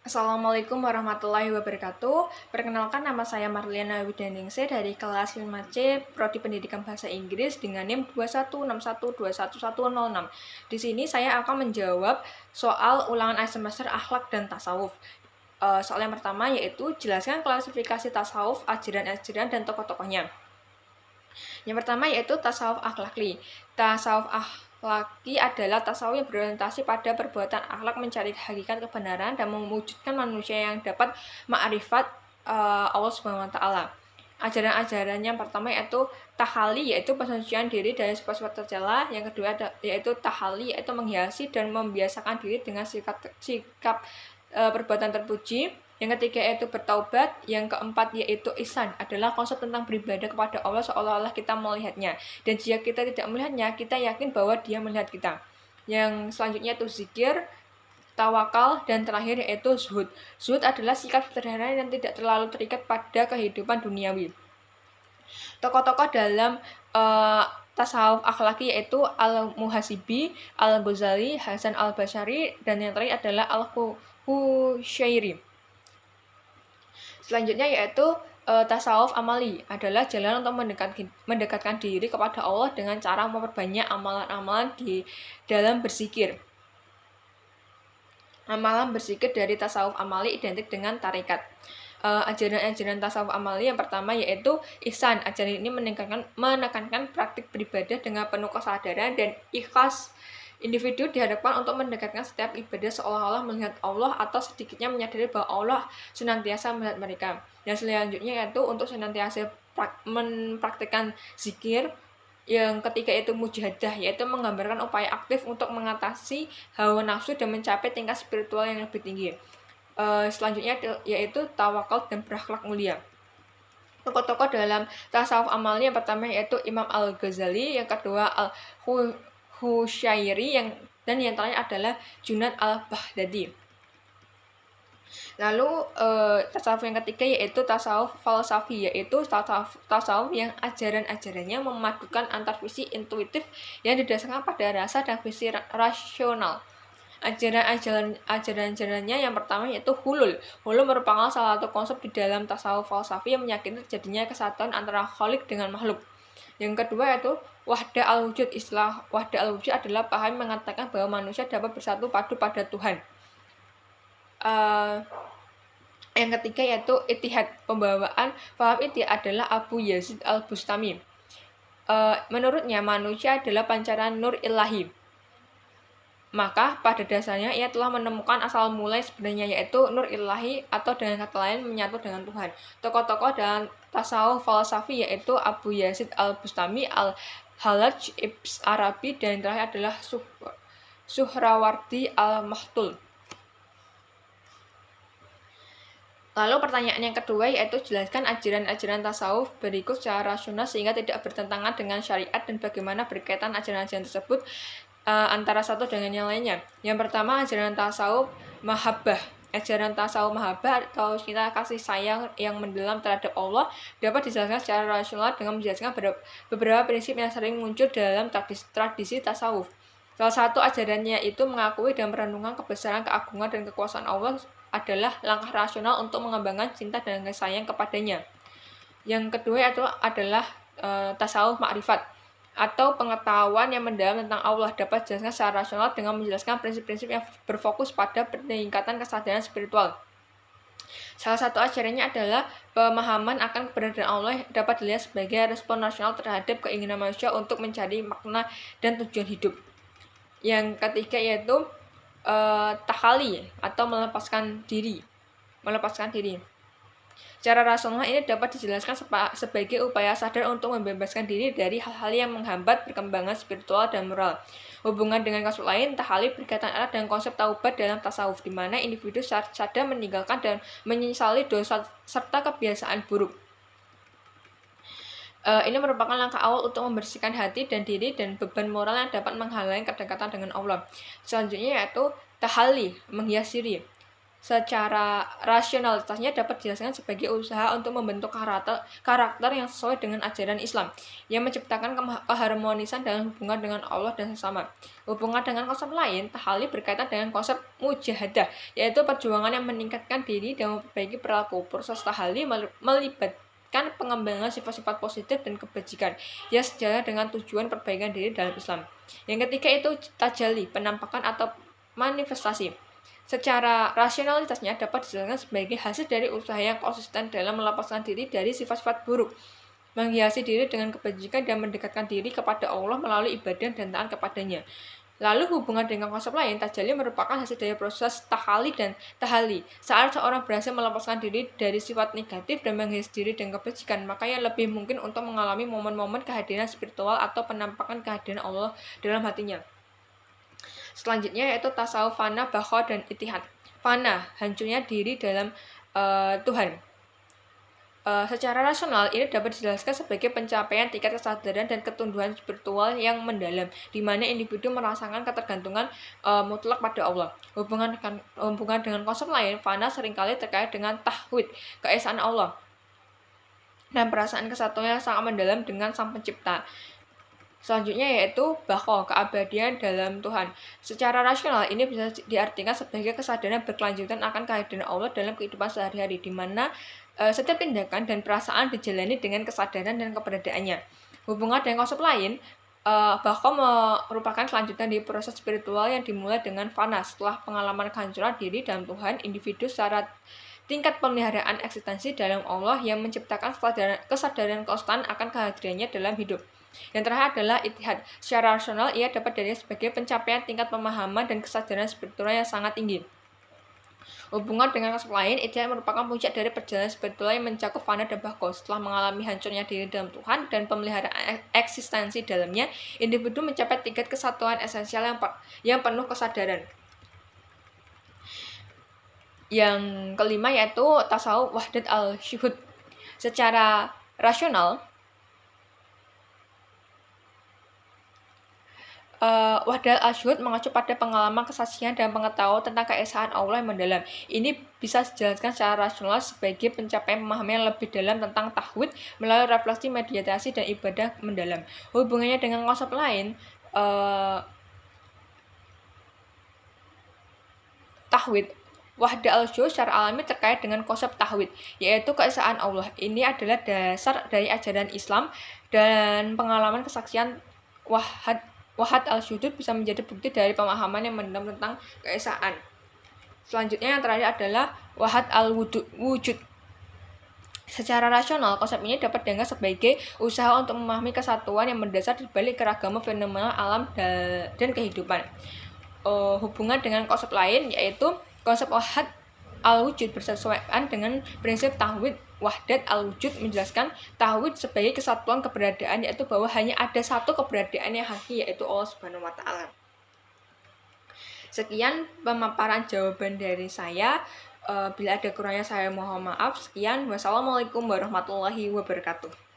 Assalamualaikum warahmatullahi wabarakatuh. Perkenalkan, nama saya Marliana Widaningsih dari kelas 5C Prodi Pendidikan Bahasa Inggris dengan NIM 216121106. Di sini saya akan menjawab soal ulangan akhir semester akhlak dan tasawuf. Soal yang pertama yaitu jelaskan klasifikasi tasawuf, ajaran-ajaran dan tokoh-tokohnya. Yang pertama yaitu tasawuf akhlaki. Tasawuf akhlaki adalah tasawuf yang berorientasi pada perbuatan akhlak, mencari hakikat kebenaran dan mewujudkan manusia yang dapat ma'rifat Allah Subhanahu wa taala. Ajaran-ajaran yang pertama yaitu tahali, yaitu pensucian diri dari sifat-sifat tercela. Yang kedua yaitu tahali, yaitu menghiasi dan membiasakan diri dengan sikap perbuatan terpuji. Yang ketiga yaitu bertaubat. Yang keempat yaitu ihsan, adalah konsep tentang beribadah kepada Allah seolah-olah kita melihatnya, dan jika kita tidak melihatnya, kita yakin bahwa Dia melihat kita. Yang selanjutnya itu zikir, tawakal, dan terakhir yaitu zuhud. Zuhud adalah sikap sederhana yang tidak terlalu terikat pada kehidupan duniawi. Tokoh-tokoh dalam tasawuf akhlaki yaitu Al-Muhasibi, Al-Ghazali, Hasan Al-Basyari, dan yang terakhir adalah Al-Husyairi. Selanjutnya yaitu tasawuf amali, adalah jalan untuk mendekatkan diri kepada Allah dengan cara memperbanyak amalan-amalan di dalam berzikir. Amalan berzikir dari tasawuf amali identik dengan tarekat. Ajaran-ajaran tasawuf amali yang pertama yaitu ihsan. Ajaran ini menekankan praktik beribadah dengan penuh kesadaran dan ikhlas. Individu dihadapkan untuk mendekatkan setiap ibadah seolah-olah melihat Allah, atau sedikitnya menyadari bahwa Allah senantiasa melihat mereka. Dan selanjutnya yaitu untuk senantiasa mempraktikkan zikir. Yang ketiga yaitu mujahadah, yaitu menggambarkan upaya aktif untuk mengatasi hawa nafsu dan mencapai tingkat spiritual yang lebih tinggi. Selanjutnya yaitu tawakal dan berakhlak mulia. Tokoh-tokoh dalam tasawuf amali yang pertama yaitu Imam Al-Ghazali, yang kedua Al-Husyairi, dan yang terakhir adalah Junaid Al-Baghdadi. Lalu tasawuf yang ketiga yaitu tasawuf falsafi, yaitu tasawuf yang ajaran-ajarannya memadukan antar visi intuitif yang didasarkan pada rasa dan visi rasional. Ajaran-ajarannya yang pertama yaitu hulul. Hulul merupakan salah satu konsep di dalam tasawuf falsafi yang meyakini terjadinya kesatuan antara khalik dengan makhluk. Yang kedua yaitu wahdah al-wujud. Istilah wahdah al-wujud adalah paham mengatakan bahwa manusia dapat bersatu padu pada Tuhan. Yang ketiga yaitu ittihad. Pembawaan paham ini adalah Abu Yazid al-Bustami. Menurutnya manusia adalah pancaran nur ilahi. Maka pada dasarnya ia telah menemukan asal mulai sebenarnya, yaitu nur ilahi, atau dengan kata lain menyatu dengan Tuhan. Tokoh-tokoh dalam tasawuf falsafi yaitu Abu Yazid al-Bustami, Al-Hallaj, Ibn Arabi, dan yang terakhir adalah Suhrawardi al-Mahtul. Lalu pertanyaan yang kedua yaitu jelaskan ajaran-ajaran tasawuf berikut secara rasional sehingga tidak bertentangan dengan syariat, dan bagaimana berkaitan ajaran-ajaran tersebut antara satu dengan yang lainnya. Yang pertama, ajaran tasawuf mahabbah. Ajaran tasawuf mahabbah atau cinta kasih sayang yang mendalam terhadap Allah dapat dijelaskan secara rasional dengan menjelaskan beberapa prinsip yang sering muncul dalam tradisi tasawuf. Salah satu ajarannya itu mengakui dan merenungkan kebesaran, keagungan, dan kekuasaan Allah adalah langkah rasional untuk mengembangkan cinta dan kasih sayang kepadanya. Yang kedua itu adalah tasawuf ma'rifat, atau pengetahuan yang mendalam tentang Allah, dapat dijelaskan secara rasional dengan menjelaskan prinsip-prinsip yang berfokus pada peningkatan kesadaran spiritual. Salah satu ajarannya adalah pemahaman akan keberadaan Allah dapat dilihat sebagai respon rasional terhadap keinginan manusia untuk mencari makna dan tujuan hidup. Yang ketiga yaitu tahali, atau melepaskan diri. Cara rasional ini dapat dijelaskan sebagai upaya sadar untuk membebaskan diri dari hal-hal yang menghambat perkembangan spiritual dan moral. Hubungan dengan kasus lain, tahali berkaitan erat dengan konsep taubat dalam tasawuf, di mana individu sadar meninggalkan dan menyesali dosa serta kebiasaan buruk. Ini merupakan langkah awal untuk membersihkan hati dan diri dan beban moral yang dapat menghalangi kedekatan dengan Allah. Selanjutnya yaitu tahali, menghias diri. Secara rasionalitasnya dapat dijelaskan sebagai usaha untuk membentuk karakter yang sesuai dengan ajaran Islam, yang menciptakan keharmonisan dalam hubungan dengan Allah dan sesama. Hubungan dengan konsep lain, tahali berkaitan dengan konsep mujahadah, yaitu perjuangan yang meningkatkan diri dan memperbaiki perilaku. Proses tahali melibatkan pengembangan sifat-sifat positif dan kebajikan yang sejalan dengan tujuan perbaikan diri dalam Islam. Yang ketiga itu tajalli, penampakan atau manifestasi. Secara rasionalitasnya dapat dijelaskan sebagai hasil dari usaha yang konsisten dalam melepaskan diri dari sifat-sifat buruk, menghiasi diri dengan kebajikan dan mendekatkan diri kepada Allah melalui ibadah dan taat kepadanya. Lalu hubungan dengan konsep lain, tajalli merupakan hasil dari proses tahali dan tahali. Saat seorang berhasil melepaskan diri dari sifat negatif dan menghiasi diri dengan kebajikan, maka yang lebih mungkin untuk mengalami momen-momen kehadiran spiritual atau penampakan kehadiran Allah dalam hatinya. Selanjutnya yaitu tasawuf fana, baqa, dan itihad. Fana, hancurnya diri dalam Tuhan. Secara rasional, ini dapat dijelaskan sebagai pencapaian tingkat kesadaran dan ketunduhan spiritual yang mendalam, di mana individu merasakan ketergantungan mutlak pada Allah. Hubungan dengan konsep lain, fana seringkali terkait dengan tahwid, keesaan Allah, dan perasaan kesatuan yang sangat mendalam dengan Sang Pencipta. Selanjutnya yaitu baqa, keabadian dalam Tuhan. Secara rasional ini bisa diartikan sebagai kesadaran berkelanjutan akan kehadiran Allah dalam kehidupan sehari-hari, di mana setiap tindakan dan perasaan dijalani dengan kesadaran dan keberadaannya. Hubungan dengan konsep lain, baqa merupakan kelanjutan dari proses spiritual yang dimulai dengan fana. Setelah pengalaman kehancuran diri dalam Tuhan, individu secara tingkat pemeliharaan eksistensi dalam Allah yang menciptakan kesadaran konstan akan kehadirannya dalam hidup. Yang terakhir adalah itihad. Secara rasional, ia dapat dilihat sebagai pencapaian tingkat pemahaman dan kesadaran spiritual yang sangat tinggi. Hubungan dengan konsep lain, itihad merupakan puncak dari perjalanan spiritual yang mencakup fana dan baqa. Setelah mengalami hancurnya diri dalam Tuhan dan pemeliharaan eksistensi dalamnya, individu mencapai tingkat kesatuan esensial yang penuh kesadaran. Yang kelima yaitu tasawuf wahdat al-syuhud. Secara rasional, wahdat al-syuhud mengacu pada pengalaman kesaksian dan pengetahuan tentang keesaan Allah yang mendalam. Ini bisa dijelaskan secara rasional sebagai pencapaian pemahaman yang lebih dalam tentang tauhid melalui refleksi, meditasi, dan ibadah mendalam. Hubungannya dengan konsep lain, tauhid wahdat al-syuhud secara alami terkait dengan konsep tauhid, yaitu keesaan Allah. Ini adalah dasar dari ajaran Islam, dan pengalaman kesaksian wahdat al-syuhud bisa menjadi bukti dari pemahaman yang mendalam tentang keesaan. Selanjutnya yang terakhir adalah wahdat al-wujud. Secara rasional, konsep ini dapat dianggap sebagai usaha untuk memahami kesatuan yang mendasar di balik keragaman fenomena alam dan kehidupan. Hubungan dengan konsep lain yaitu konsep wahdat al-wujud bersesuaian dengan prinsip tauhid. Wahdat al-wujud menjelaskan tauhid sebagai kesatuan keberadaan, yaitu bahwa hanya ada satu keberadaan yang hakiki, yaitu Allah Subhanahu wa Ta'ala. Sekian pemaparan jawaban dari saya. Bila ada kurangnya saya mohon maaf. Sekian, wassalamualaikum warahmatullahi wabarakatuh.